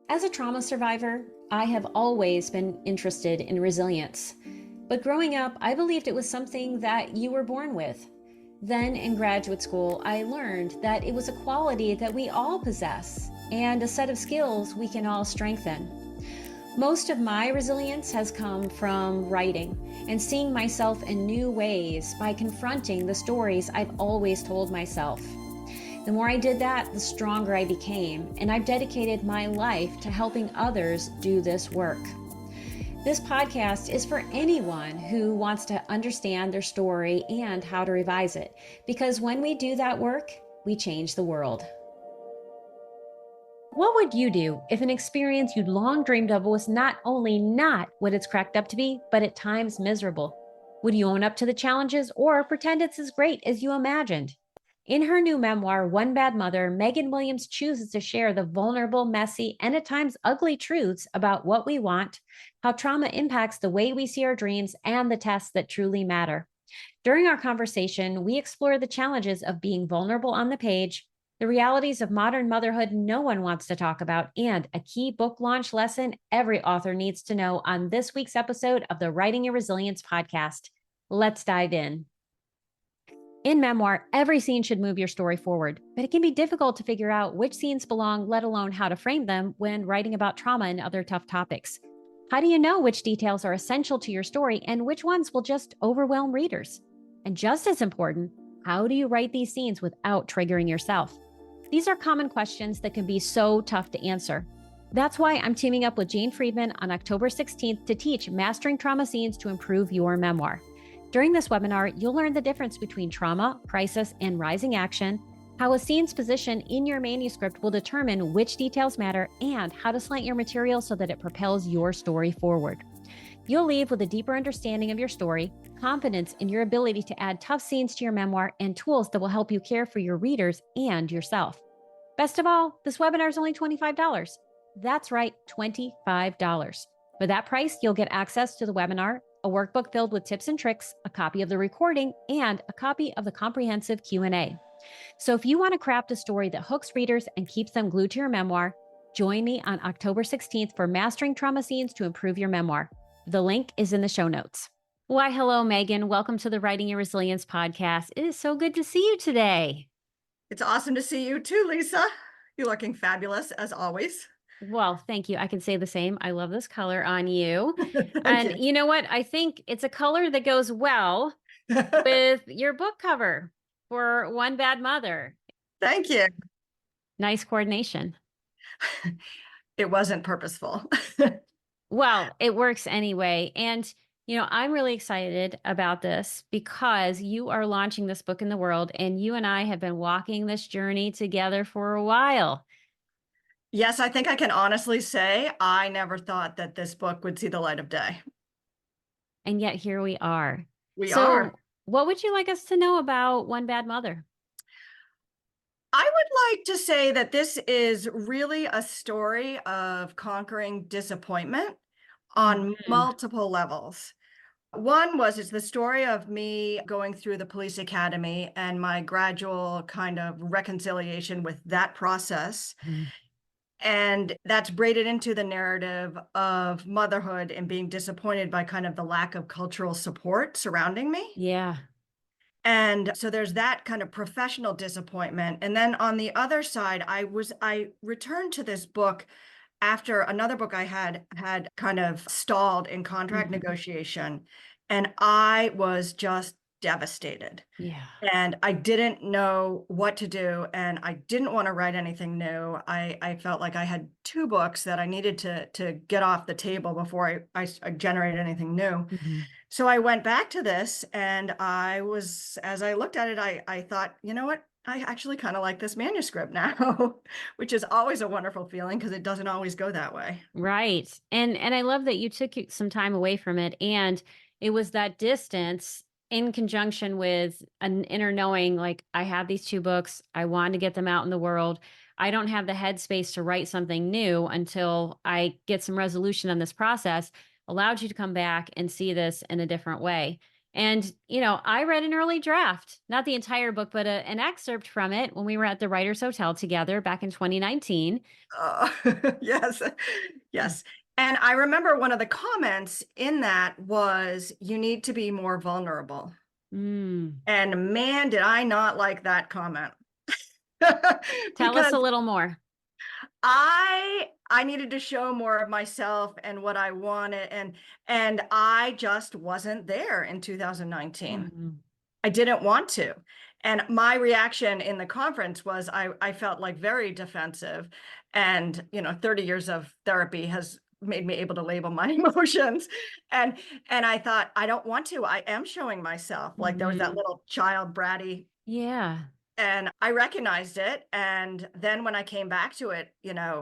As a trauma survivor, I have always been interested in resilience. But growing up, I believed it was something that you were born with. Then in graduate school, I learned that it was a quality that we all possess and a set of skills we can all strengthen. Most of my resilience has come from writing and seeing myself in new ways by confronting the stories I've always told myself. The more I did that, the stronger I became, and I've dedicated my life to helping others do this work. This podcast is for anyone who wants to understand their story and how to revise it, because when we do that work, we change the world. What would you do if an experience you'd long dreamed of was not only not what it's cracked up to be, but at times miserable? Would you own up to the challenges or pretend it's as great as you imagined? In her new memoir, One Bad Mother, Megan Williams chooses to share the vulnerable, messy, and at times ugly truths about what we want, how trauma impacts the way we see our dreams, and the tests that truly matter. During our conversation, we explore the challenges of being vulnerable on the page, the realities of modern motherhood no one wants to talk about, and a key book launch lesson every author needs to know on this week's episode of the Writing Your Resilience podcast. Let's dive in. In memoir, every scene should move your story forward, but it can be difficult to figure out which scenes belong, let alone how to frame them when writing about trauma and other tough topics. How do you know which details are essential to your story and which ones will just overwhelm readers? And just as important, how do you write these scenes without triggering yourself? These are common questions that can be so tough to answer. That's why I'm teaming up with Jane Friedman on October 16th to teach Mastering Trauma Scenes to improve your memoir. During this webinar, you'll learn the difference between trauma, crisis, and rising action, how a scene's position in your manuscript will determine which details matter, and how to slant your material so that it propels your story forward. You'll leave with a deeper understanding of your story, confidence in your ability to add tough scenes to your memoir, and tools that will help you care for your readers and yourself. Best of all, this webinar is only $25. That's right, $25. For that price, you'll get access to the webinar, a workbook filled with tips and tricks, a copy of the recording, and a copy of the comprehensive Q&A. So if you want to craft a story that hooks readers and keeps them glued to your memoir, join me on October 16th for Mastering Trauma Scenes to improve your memoir. The link is in the show notes. Why, hello, Megan. Welcome to the Writing Your Resilience podcast. It is so good to see you today. It's awesome to see you too, Lisa. You're looking fabulous as always. Well, thank you. I can say the same. I love this color on you. And you know what? I think it's a color that goes well with your book cover for One Bad Mother. Thank you. Nice coordination. It wasn't purposeful. Well, it works anyway. And, I'm really excited about this because you are launching this book in the world, and you and I have been walking this journey together for a while. Yes, I think I can honestly say I never thought that this book would see the light of day. And yet here we are. We are. What would you like us to know about One Bad Mother? I would like to say that this is really a story of conquering disappointment on multiple levels. One was, it's the story of me going through the police academy and my gradual kind of reconciliation with that process. And that's braided into the narrative of motherhood and being disappointed by kind of the lack of cultural support surrounding me. Yeah. And so there's that kind of professional disappointment. And then on the other side, I returned to this book after another book I had kind of stalled in contract negotiation. And I was just devastated. Yeah. And I didn't know what to do. And I didn't want to write anything new. I felt like I had two books that I needed to get off the table before I generated anything new. So I went back to this, and as I looked at it, I thought, you know what? I actually kind of like this manuscript now, which is always a wonderful feeling because it doesn't always go that way. Right. And I love that you took some time away from it, and it was that distance in conjunction with an inner knowing, like, I have these two books. I want to get them out in the world. I don't have the headspace to write something new until I get some resolution on this process, allowed you to come back and see this in a different way. And, I read an early draft, not the entire book, but an excerpt from it when we were at the Writers Hotel together back in 2019. Uh, yes, yes. And I remember one of the comments in that was, you need to be more vulnerable. Mm. And man, did I not like that comment. Tell us Because a little more. I needed to show more of myself and what I wanted, and I just wasn't there in 2019. Mm. I didn't want to. And my reaction in the conference was I felt like very defensive. And, 30 years of therapy has made me able to label my emotions. And I thought, I don't want to. I am showing myself. Like there was that Mhm. little child bratty, Yeah. and I recognized it. And then when I came back to it,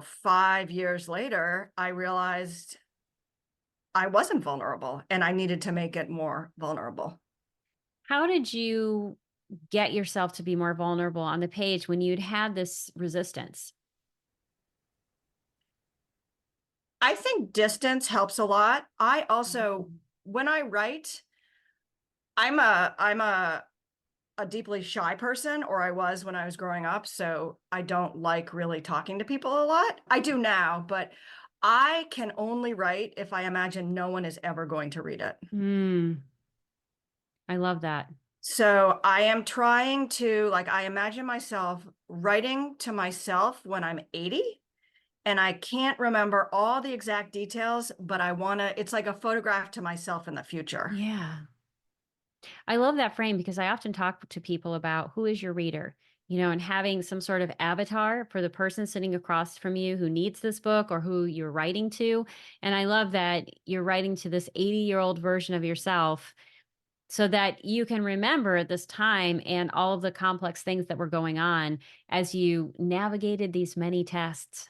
5 years later, I realized I wasn't vulnerable and I needed to make it more vulnerable. How did you get yourself to be more vulnerable on the page when you'd had this resistance? I think distance helps a lot. I also, Mhm. when I write, I'm a deeply shy person, or I was when I was growing up, so I don't like really talking to people a lot. I do now, but I can only write if I imagine no one is ever going to read it. Mm, I love that. So I am trying to, like, I imagine myself writing to myself when I'm 80, and I can't remember all the exact details, but I want to, it's like a photograph to myself in the future. Yeah. I love that frame because I often talk to people about who is your reader, and having some sort of avatar for the person sitting across from you who needs this book or who you're writing to. And I love that you're writing to this 80-year-old version of yourself so that you can remember this time and all of the complex things that were going on as you navigated these many tests.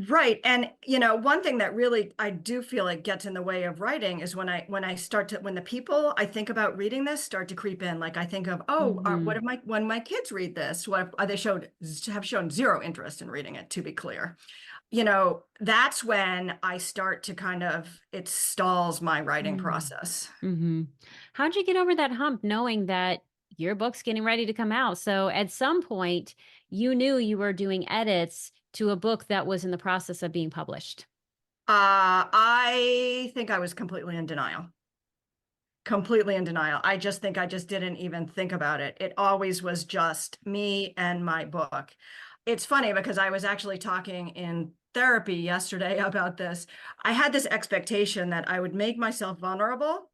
Right. And one thing that really I do feel like gets in the way of writing is when I start to, when the people I think about reading this start to creep in. Like I think of, oh, what if Hmm. when my kids read this, what if, they have shown zero interest in reading it, to be clear. That's when I start to kind of, it stalls my writing process. Mm-hmm. How'd you get over that hump knowing that your book's getting ready to come out? So at some point, you knew you were doing edits to a book that was in the process of being published. I think I was completely in denial. Completely in denial. I just think I just didn't even think about it. It always was just me and my book. It's funny because I was actually talking in therapy yesterday about this. I had this expectation that I would make myself vulnerable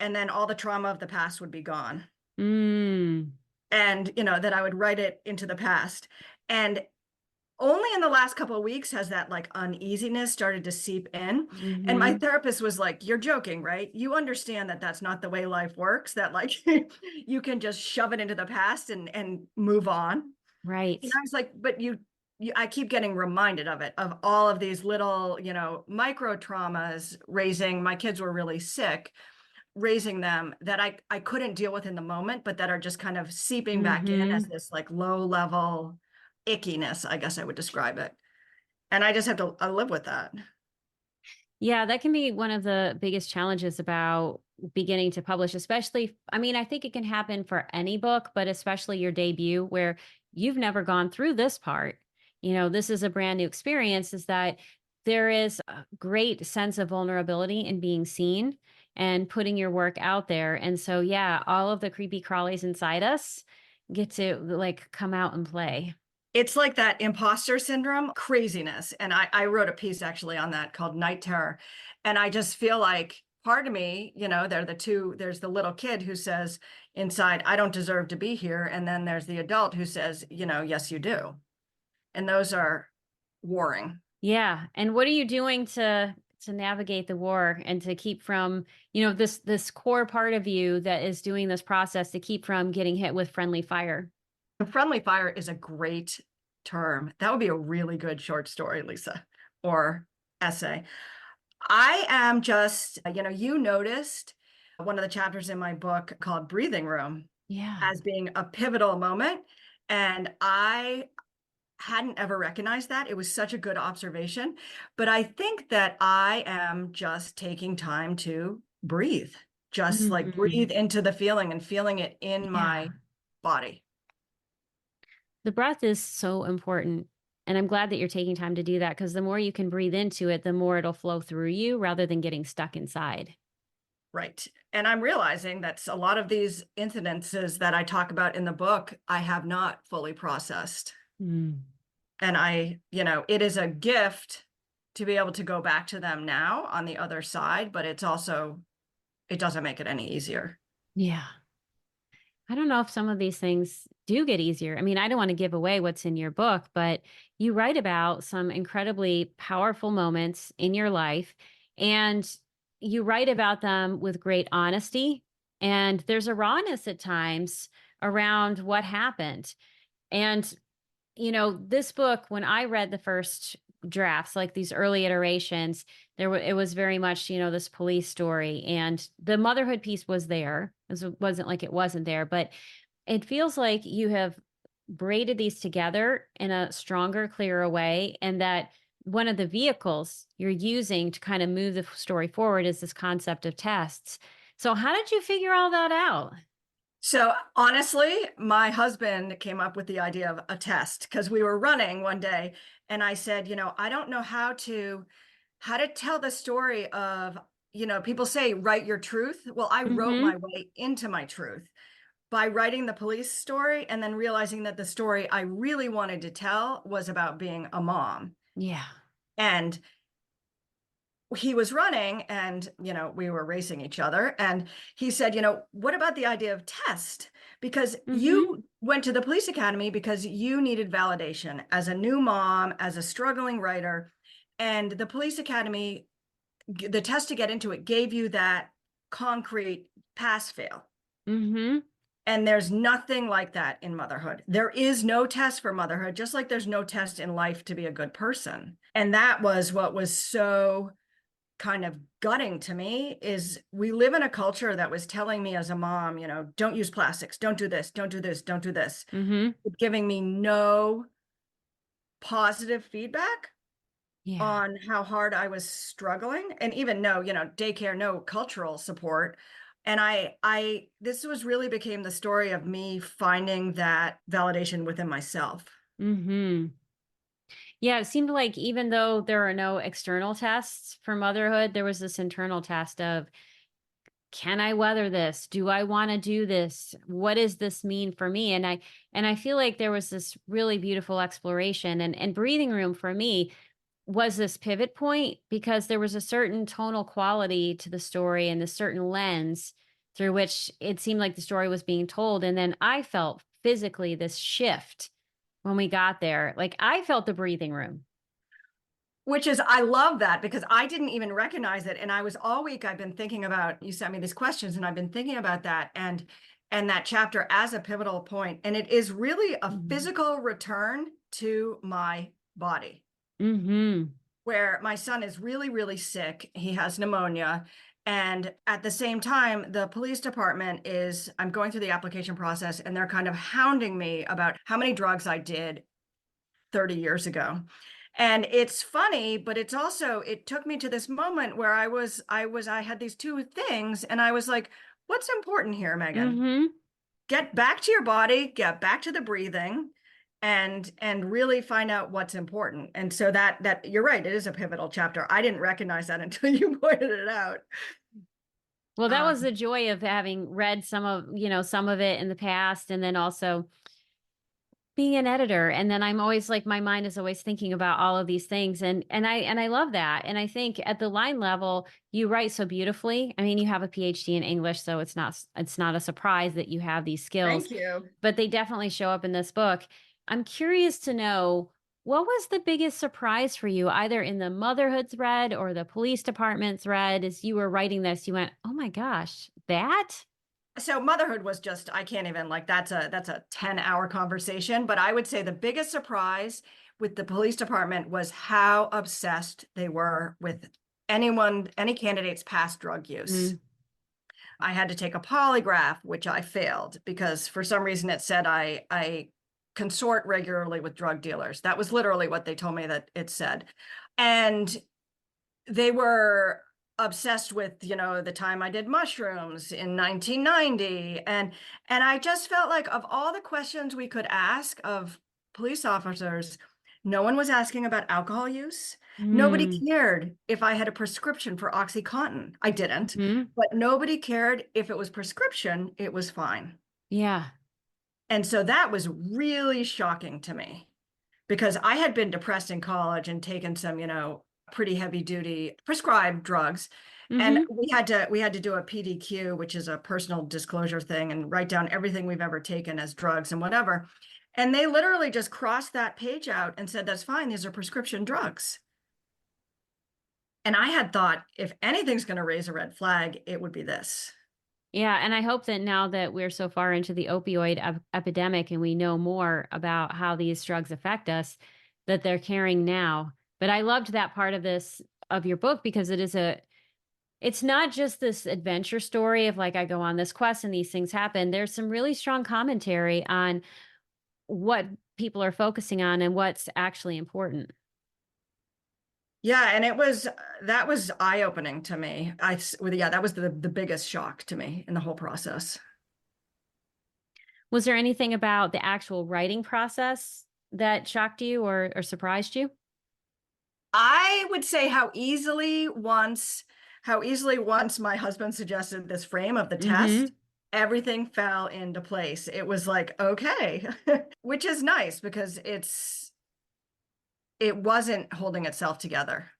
and then all the trauma of the past would be gone. Mm. And, that I would write it into the past. And only in the last couple of weeks has that like uneasiness started to seep in. And my Hmm. therapist was like, you're joking, right? You understand that that's not the way life works, that like you can just shove it into the past and move on. Right. And I was like, but I keep getting reminded of it, of all of these little, micro traumas raising, my kids were really sick, raising them that I couldn't deal with in the moment, but that are just kind of seeping back in as Hmm. this like low level ickiness, I guess I would describe it. And I just have to I live with that. Yeah, that can be one of the biggest challenges about beginning to publish, especially. I mean, I think it can happen for any book, but especially your debut where you've never gone through this part. This is a brand new experience, is that there is a great sense of vulnerability in being seen and putting your work out there. And so, yeah, all of the creepy crawlies inside us get to like come out and play. It's like that imposter syndrome craziness. And I wrote a piece actually on that called Night Terror. And I just feel like part of me, there's the little kid who says inside, I don't deserve to be here. And then there's the adult who says, yes, you do. And those are warring. Yeah. And what are you doing to navigate the war and to keep from, this core part of you that is doing this process to keep from getting hit with friendly fire? Friendly fire is a great term. That would be a really good short story, Lisa, or essay. I am just, you noticed one of the chapters in my book called Breathing Room Yeah. as being a pivotal moment. And I hadn't ever recognized that. It was such a good observation. But I think that I am just taking time to breathe, just like breathe into the feeling and feeling it in Yeah. my body. The breath is so important. And I'm glad that you're taking time to do that because the more you can breathe into it, the more it'll flow through you rather than getting stuck inside. Right. And I'm realizing that a lot of these incidences that I talk about in the book, I have not fully processed. Mm. And it is a gift to be able to go back to them now on the other side, but it doesn't make it any easier. Yeah. I don't know if some of these things do get easier. I mean, I don't want to give away what's in your book, but you write about some incredibly powerful moments in your life and you write about them with great honesty. And there's a rawness at times around what happened. And this book, when I read the first drafts, like these early iterations, it was very much, this police story and the motherhood piece was there. It wasn't like it wasn't there, but it feels like you have braided these together in a stronger, clearer way, and that one of the vehicles you're using to kind of move the story forward is this concept of tests. So, how did you figure all that out? So honestly, my husband came up with the idea of a test because we were running one day and I said, I don't know how to tell the story of, people say write your truth. Well, I wrote Mm-hmm. my way into my truth by writing the police story and then realizing that the story I really wanted to tell was about being a mom. Yeah. And he was running and, we were racing each other. And he said, what about the idea of test? Because Mm-hmm. you went to the police academy because you needed validation as a new mom, as a struggling writer. And the police academy, the test to get into it gave you that concrete pass fail. Mm-hmm. And there's nothing like that in motherhood. There is no test for motherhood, just like there's no test in life to be a good person. And that was what was so kind of gutting to me is we live in a culture that was telling me as a mom, don't use plastics, don't do this, don't do this, don't do this, Mm-hmm. giving me no positive feedback Yeah. on how hard I was struggling and even no, daycare, no cultural support. And this was really became the story of me finding that validation within myself. Mm-hmm. Yeah, it seemed like even though there are no external tests for motherhood, there was this internal test of can I weather this? Do I want to do this? What does this mean for me? And I feel like there was this really beautiful exploration and breathing room for me was this pivot point because there was a certain tonal quality to the story and a certain lens through which it seemed like the story was being told. And then I felt physically this shift when we got there. Like I felt the breathing room. Which is, I love that because I didn't even recognize it. And I was all week, I've been thinking about, you sent me these questions and I've been thinking about that and that chapter as a pivotal point. And it is really a Mm-hmm. physical return to my body Mm-hmm. where my son is really, really sick. He has pneumonia. And at the same time, the police department I'm going through the application process and they're kind of hounding me about how many drugs I did 30 years ago. And it's funny, but it's also, it took me to this moment where I had these two things and I was like, what's important here, Megan? Mm-hmm. Get back to your body, get back to the breathing and really find out what's important. And so that you're right, it is a pivotal chapter. I didn't recognize that until you pointed it out. Well, that was Um, the joy of having read some of it in the past and then also being an editor. And then I'm always like my mind is always thinking about all of these things and I love that. And I think at the line level, you write so beautifully. I mean, you have a PhD in English, so it's not a surprise that you have these skills, Thank you. but they definitely show up in this book. I'm curious to know what was the biggest surprise for you, either in the motherhood thread or the police department thread, as you were writing this, you went, oh my gosh, that? So motherhood was just, I can't even like that's a 10-hour conversation, but I would say the biggest surprise with the police department was how obsessed they were with any candidate's past drug use. Mm, I had to take a polygraph, which I failed because for some reason it said I consort regularly with drug dealers. That was literally what they told me that it said. And they were obsessed with, the time I did mushrooms in 1990. And I just felt like of all the questions we could ask of police officers, no one was asking about alcohol use. Nobody Mm. cared if I had a prescription for OxyContin. I didn't, Hmm. but nobody cared if it was prescription, it was fine. Yeah. And so that was really shocking to me because I had been depressed in college and taken some, pretty heavy duty prescribed drugs. And Hmm. we had to do a PDQ, which is a personal disclosure thing, and write down everything we've ever taken as drugs and whatever. And they literally just crossed that page out and said, that's fine, these are prescription drugs. And I had thought, if anything's going to raise a red flag, it would be this. Yeah, and I hope that now that we're so far into the opioid epidemic and we know more about how these drugs affect us, that they're caring now. But I loved that part of this of your book because it's not just this adventure story of like I go on this quest and these things happen. There's some really strong commentary on what people are focusing on and what's actually important. Yeah, and that was eye-opening to me. Yeah, that was the biggest shock to me in the whole process. Was there anything about the actual writing process that shocked you or surprised you? I would say how easily once my husband suggested this frame of the test, Mm-hmm. everything fell into place. It was like, okay, which is nice because it wasn't holding itself together.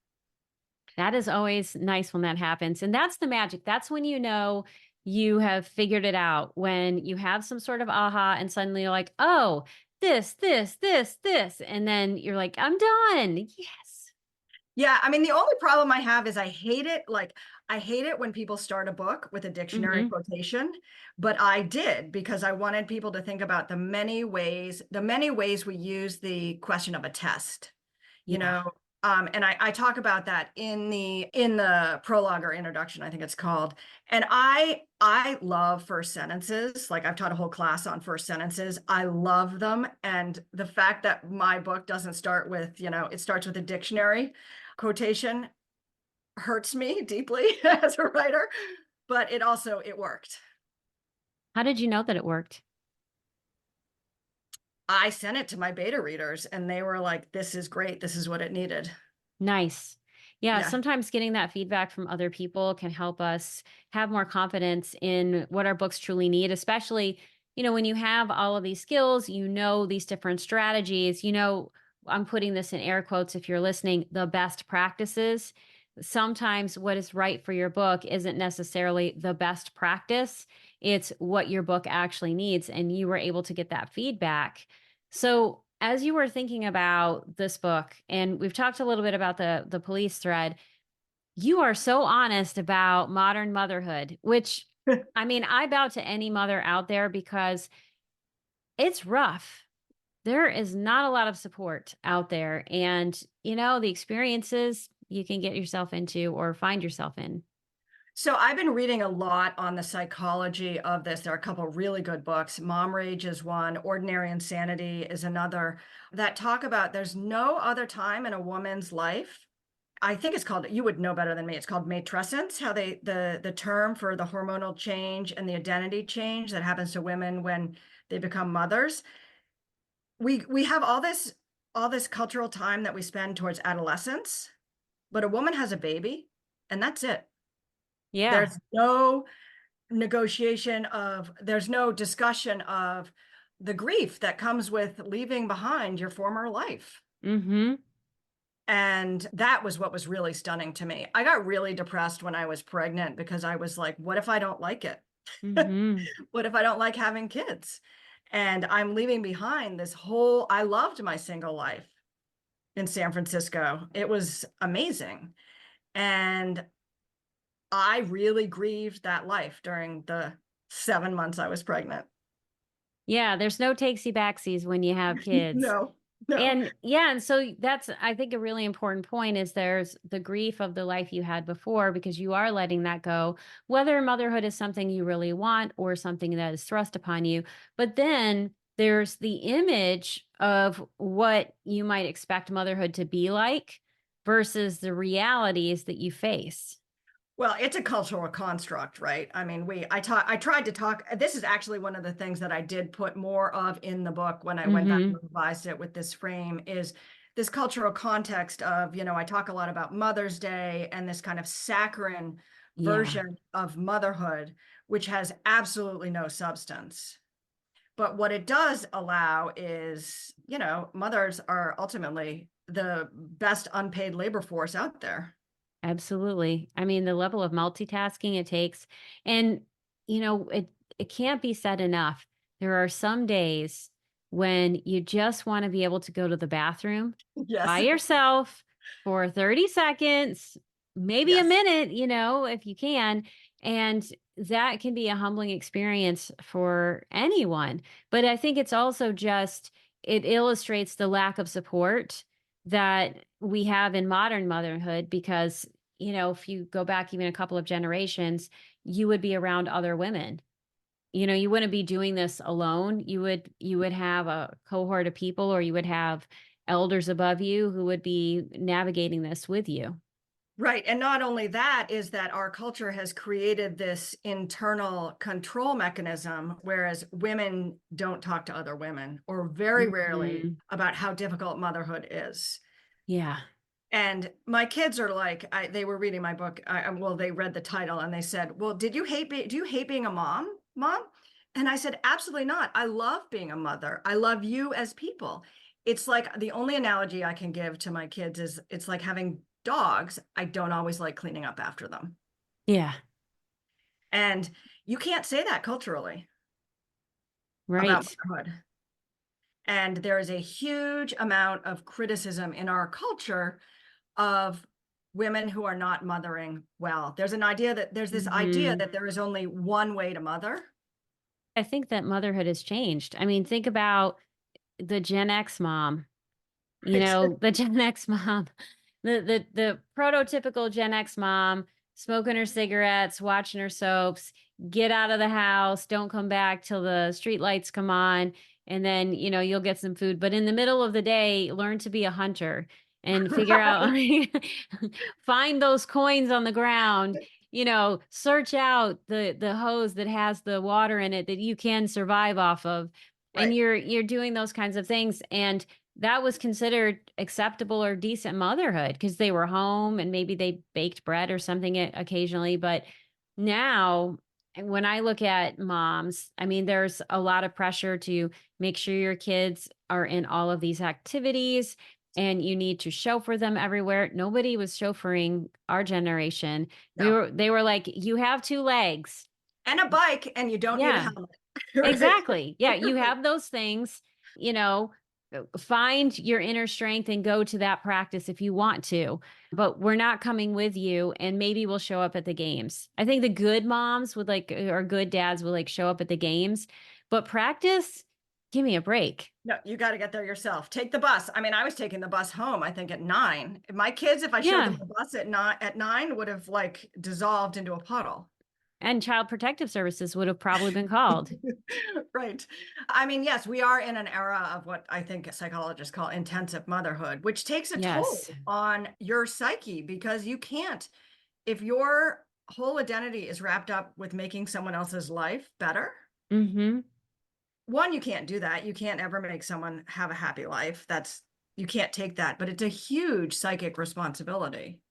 That is always nice when that happens. And that's the magic. That's when you know you have figured it out, when you have some sort of aha and suddenly you're like, oh, this. And then you're like, I'm done. Yes. Yeah, I mean, the only problem I have is I hate it when people start a book with a dictionary Mm-hmm. quotation, but I did because I wanted people to think about the many ways we use the question of a test, you Yeah. know. And I talk about that in the prologue or introduction, I think it's called. And I love first sentences. Like I've taught a whole class on first sentences. I love them. And the fact that my book doesn't start with, it starts with a dictionary quotation hurts me deeply as a writer, but it worked. How did you know that it worked? I sent it to my beta readers and they were like, this is great. This is what it needed. Nice. Yeah, Yeah. sometimes getting that feedback from other people can help us have more confidence in what our books truly need, especially, when you have all of these skills, these different strategies, I'm putting this in air quotes if you're listening, the best practices. Sometimes what is right for your book isn't necessarily the best practice. It's what your book actually needs. And you were able to get that feedback. So, as you were thinking about this book, and we've talked a little bit about the police thread, you are so honest about modern motherhood, which I mean, I bow to any mother out there because it's rough. There is not a lot of support out there. And, the experiences you can get yourself into or find yourself in. So I've been reading a lot on the psychology of this. There are a couple of really good books. Mom Rage is one, Ordinary Insanity is another, that talk about there's no other time in a woman's life. I think it's called, you would know better than me. It's called matrescence, how the term for the hormonal change and the identity change that happens to women when they become mothers. We have all this cultural time that we spend towards adolescence, but a woman has a baby and that's it. Yeah. There's there's no discussion of the grief that comes with leaving behind your former life. Mm-hmm. And that was what was really stunning to me. I got really depressed when I was pregnant because I was like, what if I don't like it? Mm-hmm. What if I don't like having kids? And I'm leaving behind I loved my single life in San Francisco. It was amazing. And I really grieved that life during the 7 months I was pregnant. Yeah, there's no takesy backsies when you have kids. No, no. And yeah, and so that's, I think, a really important point is there's the grief of the life you had before because you are letting that go, whether motherhood is something you really want or something that is thrust upon you. But then there's the image of what you might expect motherhood to be like versus the realities that you face. Well, it's a cultural construct, right? I mean, I tried to talk, this is actually one of the things that I did put more of in the book when I went back and revised it with this frame is this cultural context of, I talk a lot about Mother's Day and this kind of saccharine Yeah, version of motherhood, which has absolutely no substance. But what it does allow is, mothers are ultimately the best unpaid labor force out there. absolutely. I mean, the level of multitasking it takes, and it can't be said enough. There are some days when you just want to be able to go to the bathroom by Yes. yourself for 30 seconds, maybe a Yes. minute, if you can. And that can be a humbling experience for anyone. But I think it's also just, it illustrates the lack of support that we have in modern motherhood because, if you go back even a couple of generations, you would be around other women. You wouldn't be doing this alone. You would have a cohort of people, or you would have elders above you who would be navigating this with you. Right. And not only that, is that our culture has created this internal control mechanism, whereas women don't talk to other women or very rarely Mhm. about how difficult motherhood is. Yeah. And my kids are like, they were reading my book. Well, they read the title and they said, "Well, do you hate being a mom?" And I said, "Absolutely not. I love being a mother. I love you as people." It's like the only analogy I can give to my kids is it's like having dogs. I don't always like cleaning up after them. Yeah. And you can't say that culturally about Right. motherhood. And there is a huge amount of criticism in our culture of women who are not mothering well. There's this idea Mhm. that there is only one way to mother. I think that motherhood has changed. I mean, think about the Gen X mom. Right. The Gen X mom, the prototypical Gen X mom, smoking her cigarettes, watching her soaps, get out of the house, don't come back till the street lights come on, and then, you'll get some food. But in the middle of the day, learn to be a hunter and figure out Right. find those coins on the ground, search out the hose that has the water in it that you can survive off of. And Right. you're doing those kinds of things. And that was considered acceptable or decent motherhood because they were home and maybe they baked bread or something occasionally. But now, when I look at moms, I mean, there's a lot of pressure to make sure your kids are in all of these activities and you need to chauffeur them everywhere. Nobody was chauffeuring our generation. No. They were like, you have two legs. And a bike, and you don't need a Yeah. helmet. Right. Exactly. Yeah, you Right. have those things, you know, find your inner strength and go to that practice if you want to. But we're not coming with you, and maybe we'll show up at the games. I think the good moms would like, or good dads would like show up at the games, but practice, give me a break. No, you got to get there yourself. Take the bus. I mean, I was taking the bus home, I think at 9. My kids, if I showed them Yeah. the bus at 9, would have like dissolved into a puddle. And child protective services would have probably been called. Right. I mean, yes, we are in an era of what I think psychologists call intensive motherhood, which takes a Yes. toll on your psyche because you can't, if your whole identity is wrapped up with making someone else's life better, Mm-hmm. one, you can't do that. You can't ever make someone have a happy life. You can't take that, but it's a huge psychic responsibility.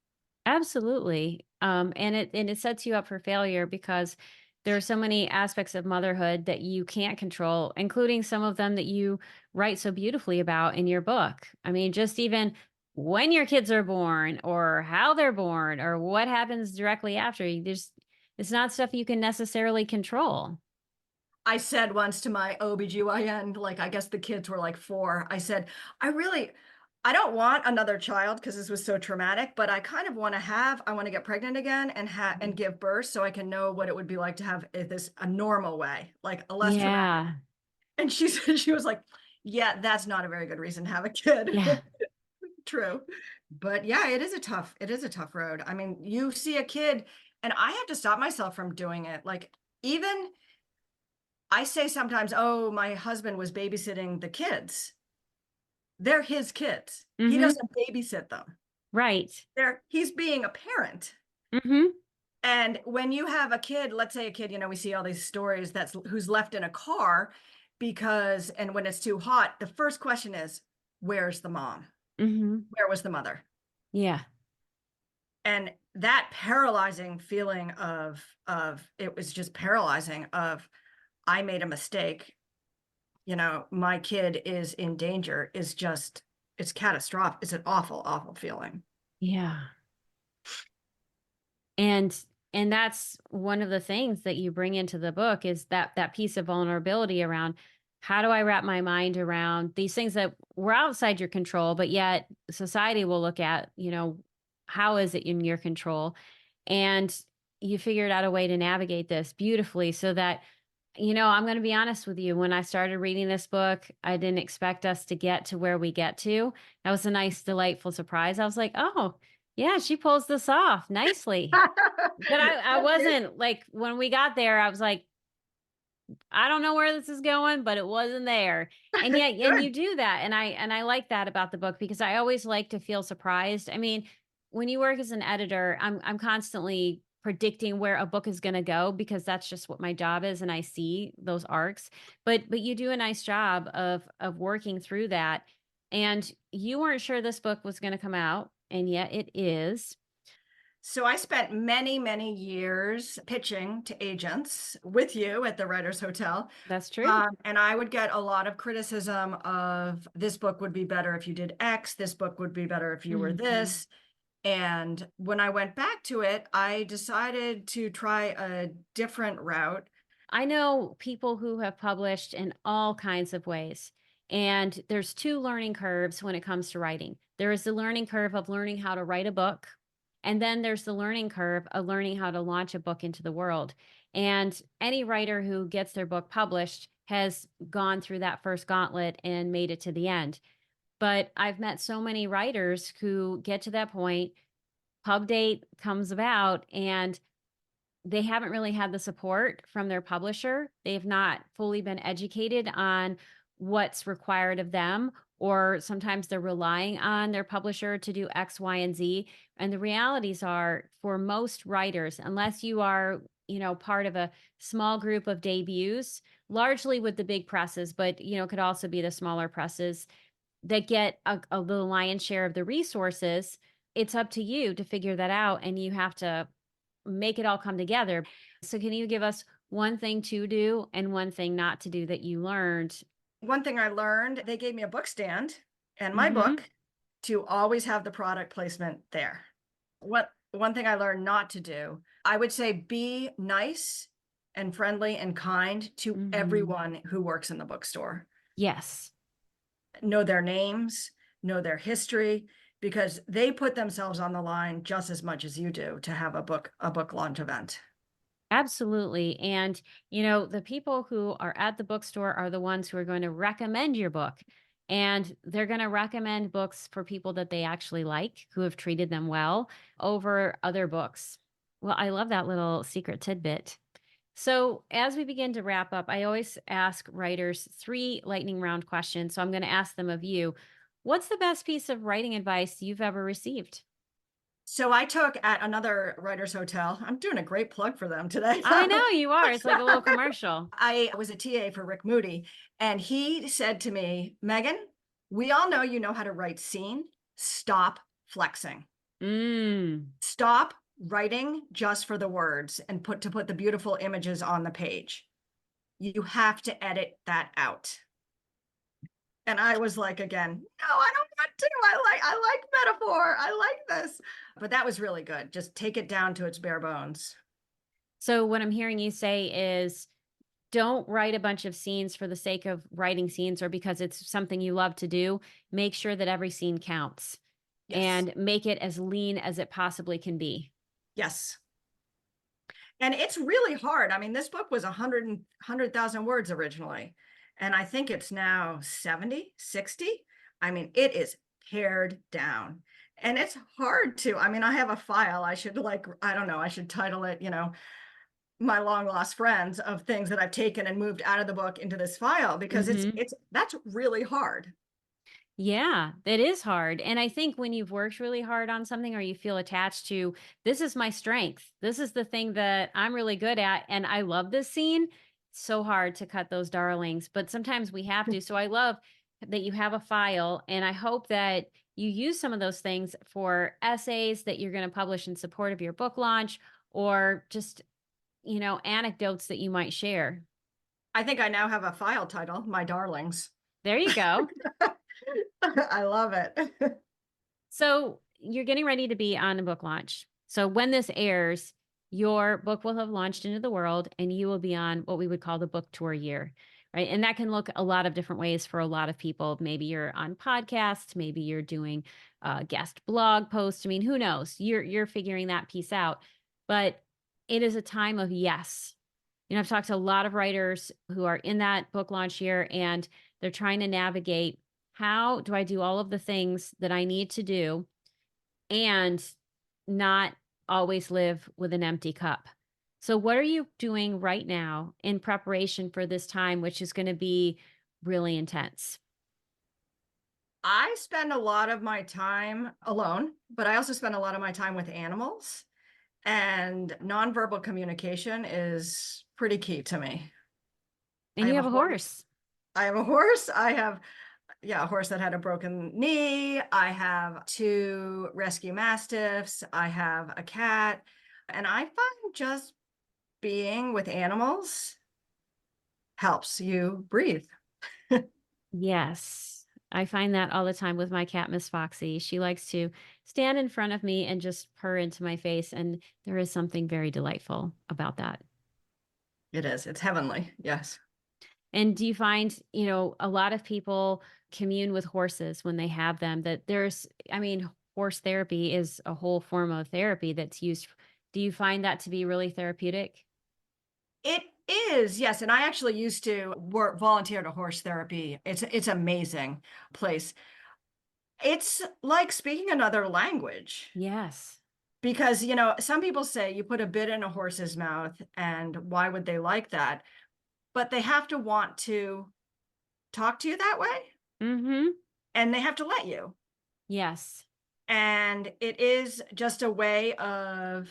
Absolutely. And it sets you up for failure because there are so many aspects of motherhood that you can't control, including some of them that you write so beautifully about in your book. I mean, just even when your kids are born or how they're born or what happens directly after, it's not stuff you can necessarily control. I said once to my OBGYN, like I guess the kids were like 4, I said, I don't want another child because this was so traumatic, but I kind of I want to get pregnant again and give birth so I can know what it would be like to have this a normal way, like a less traumatic. Yeah. And she said, she was like, yeah, that's not a very good reason to have a kid. Yeah. True. But yeah, it is a tough road. I mean, you see a kid and I have to stop myself from doing it. Like even I say sometimes, oh, my husband was babysitting the kids. They're his kids. He Mm-hmm. doesn't babysit them. Right. He's being a parent. Mm-hmm. And when you have a kid, let's say a kid, we see all these stories who's left in a car and when it's too hot, the first question is, where's the mom? Mm-hmm. Where was the mother? Yeah. And that paralyzing feeling it was just paralyzing of, I made a mistake, my kid is in danger, it's catastrophic. It's an awful, awful feeling. Yeah. And that's one of the things that you bring into the book is that piece of vulnerability around how do I wrap my mind around these things that were outside your control, but yet society will look at, how is it in your control? And you figured out a way to navigate this beautifully so that, I'm going to be honest with you. When I started reading this book, I didn't expect us to get to where we get to. That was a nice, delightful surprise. I was like, oh, yeah, she pulls this off nicely. But I wasn't like, when we got there, I was like, I don't know where this is going, but it wasn't there. And yet, and you Good. do that. And I like that about the book because I always like to feel surprised. I mean, when you work as an editor, I'm constantly predicting where a book is going to go because that's just what my job is and I see those arcs. But you do a nice job of working through that. And you weren't sure this book was going to come out, and yet it is. So I spent many, many years pitching to agents with you at the Writers Hotel. That's true. And I would get a lot of criticism of, this book would be better if you did X, this book would be better if you were Mhm. this. And when I went back to it, I decided to try a different route. I know people who have published in all kinds of ways. And there's two learning curves when it comes to writing. There is the learning curve of learning how to write a book. And then there's the learning curve of learning how to launch a book into the world. And any writer who gets their book published has gone through that first gauntlet and made it to the end. But I've met so many writers who get to that point, pub date comes about, and they haven't really had the support from their publisher. They've not fully been educated on what's required of them, or sometimes they're relying on their publisher to do X, Y, and Z. And the realities are, for most writers, unless you are, part of a small group of debuts, largely with the big presses, but, could also be the smaller presses that get the lion's share of the resources. It's up to you to figure that out, and you have to make it all come together. So can you give us one thing to do and one thing not to do that you learned? One thing I learned, they gave me a book stand and my Mm-hmm. book to always have the product placement there. One thing I learned not to do, I would say, be nice and friendly and kind to Mm-hmm. everyone who works in the bookstore. Yes, Know their names, know their history, because they put themselves on the line just as much as you do to have a book launch event. absolutely. And, the people who are at the bookstore are the ones who are going to recommend your book. And they're going to recommend books for people that they actually like, who have treated them well, over other books. Well, I love that little secret tidbit. So, as we begin to wrap up, I always ask writers three lightning round questions. So, I'm going to ask them of you. What's the best piece of writing advice you've ever received? So I took at another writer's hotel. I'm doing a great plug for them today. I know you are. It's like a little commercial. I was a TA for Rick Moody, and he said to me, Megan, we all know you know how to write scene. Stop flexing. Mm. Stop writing just for the words and put the beautiful images on the page. You have to edit that out. And I was like, again, no, I don't want to. I like metaphor. I like this. But that was really good. Just take it down to its bare bones. So, what I'm hearing you say is don't write a bunch of scenes for the sake of writing scenes or because it's something you love to do. Make sure that every scene counts Yes. and make it as lean as it possibly can be. Yes. And it's really hard. I mean, this book was 100,000 words originally, and I think it's now 70, 60. I mean, it is pared down. And it's hard to, I mean, I have a file. I should I don't know, I should title it, my long lost friends, of things that I've taken and moved out of the book into this file, because Mm-hmm. that's really hard. Yeah, that is hard. And I think when you've worked really hard on something or you feel attached to, this is my strength. This is the thing that I'm really good at. And I love this scene. It's so hard to cut those darlings, but sometimes we have to. So I love that you have a file. And I hope that you use some of those things for essays that you're going to publish in support of your book launch or just, anecdotes that you might share. I think I now have a file title, My Darlings. There you go. I love it. So you're getting ready to be on a book launch. So when this airs, your book will have launched into the world and you will be on what we would call the book tour year, right? And that can look a lot of different ways for a lot of people. Maybe you're on podcasts, maybe you're doing guest blog posts. I mean, who knows? You're figuring that piece out. But it is a time of yes. I've talked to a lot of writers who are in that book launch year and they're trying to navigate, how do I do all of the things that I need to do and not always live with an empty cup? So, what are you doing right now in preparation for this time, which is going to be really intense? I spend a lot of my time alone, but I also spend a lot of my time with animals. And nonverbal communication is pretty key to me. I And you have a have a horse. horse. I have a horse. I have, yeah, a horse that had a broken knee. I have two rescue mastiffs. I have a cat. And I find just being with animals helps you breathe. Yes. I find that all the time with my cat, Miss Foxy. She likes to stand in front of me and just purr into my face. And there is something very delightful about that. It is. It's heavenly. Yes. And do you find, a lot of people commune with horses when they have them, that horse therapy is a whole form of therapy that's used. Do you find that to be really therapeutic? It is, yes. And I actually used to volunteer to horse therapy. It's amazing place. It's like speaking another language Yes. because, some people say you put a bit in a horse's mouth and why would they like that? But they have to want to talk to you that way Mm-hmm. and they have to let you. Yes. And it is just a way of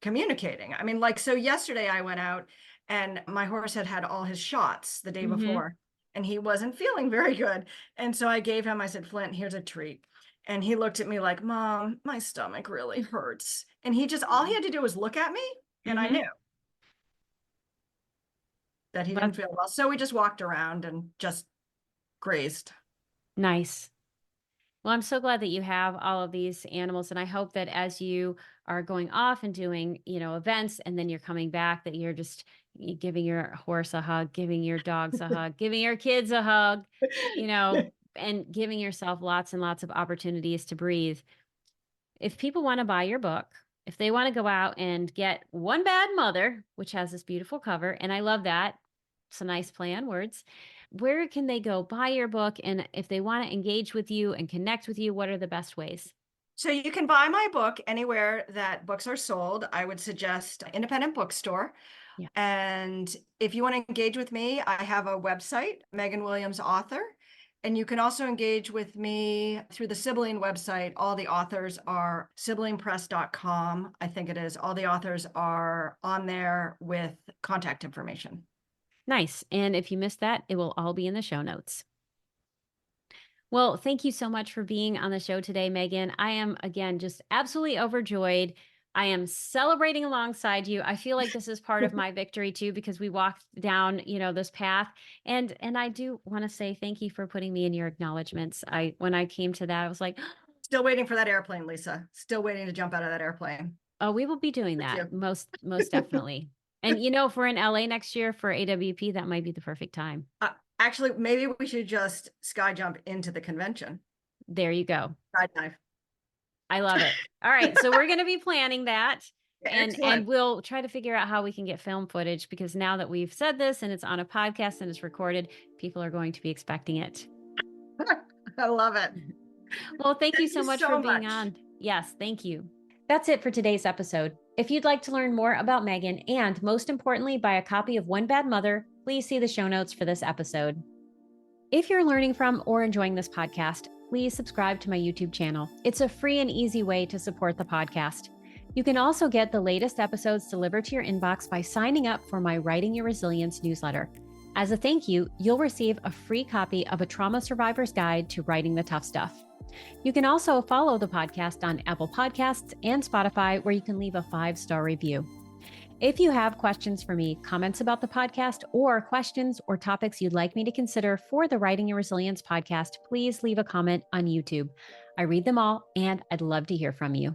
communicating. I mean, like, so yesterday I went out and my horse had had all his shots the day Mm-hmm. before and he wasn't feeling very good. And so I gave him, I said, Flint, here's a treat. And he looked at me like, Mom, my stomach really hurts. And all he had to do was look at me and I Mm-hmm. knew that he didn't That's feel well. So we just walked around and just grazed. nice. Well, I'm so glad that you have all of these animals. And I hope that as you are going off and doing, events, and then you're coming back, that you're just giving your horse a hug, giving your dogs a hug, giving your kids a hug, and giving yourself lots and lots of opportunities to breathe. If people want to buy your book, if they want to go out and get One Bad Mother, which has this beautiful cover, and I love that. It's a nice play on words. Where can they go buy your book? And if they want to engage with you and connect with you, what are the best ways? So you can buy my book anywhere that books are sold. I would suggest independent bookstore. Yeah. And if you want to engage with me, I have a website, Megan Williams Author. And you can also engage with me through the Sibling website. All the authors are siblingpress.com, I think it is. All the authors are on there with contact information. Nice. And if you missed that, it will all be in the show notes. Well, thank you so much for being on the show today, Megan. I am, again, just absolutely overjoyed. I am celebrating alongside you. I feel like this is part of my victory too, because we walked down, this path. And I do want to say thank you for putting me in your acknowledgments. When I came to that, I was like, Still waiting for that airplane, Lisa. Still waiting to jump out of that airplane. oh, we will be doing With that you. most definitely. And if we're in LA next year for AWP, that might be the perfect time. Actually, maybe we should just sky jump into the convention. There you go. Skydive. I love it. All right, so we're going to be planning that. And Excellent. we'll try to figure out how we can get film footage, because now that we've said this and it's on a podcast and it's recorded, people are going to be expecting it. I love it. Well, thank you Thank so you much so for being much. on. Yes, thank you. That's it for today's episode. If you'd like to learn more about Megan and, most importantly, buy a copy of One Bad Mother, please see the show notes for this episode. If you're learning from or enjoying this podcast, please subscribe to my YouTube channel. It's a free and easy way to support the podcast. You can also get the latest episodes delivered to your inbox by signing up for my Writing Your Resilience newsletter. As a thank you, you'll receive a free copy of A Trauma Survivor's Guide to Writing the Tough Stuff. You can also follow the podcast on Apple Podcasts and Spotify, where you can leave a 5-star review. If you have questions for me, comments about the podcast, or questions or topics you'd like me to consider for the Writing Your Resilience podcast, please leave a comment on YouTube. I read them all, and I'd love to hear from you.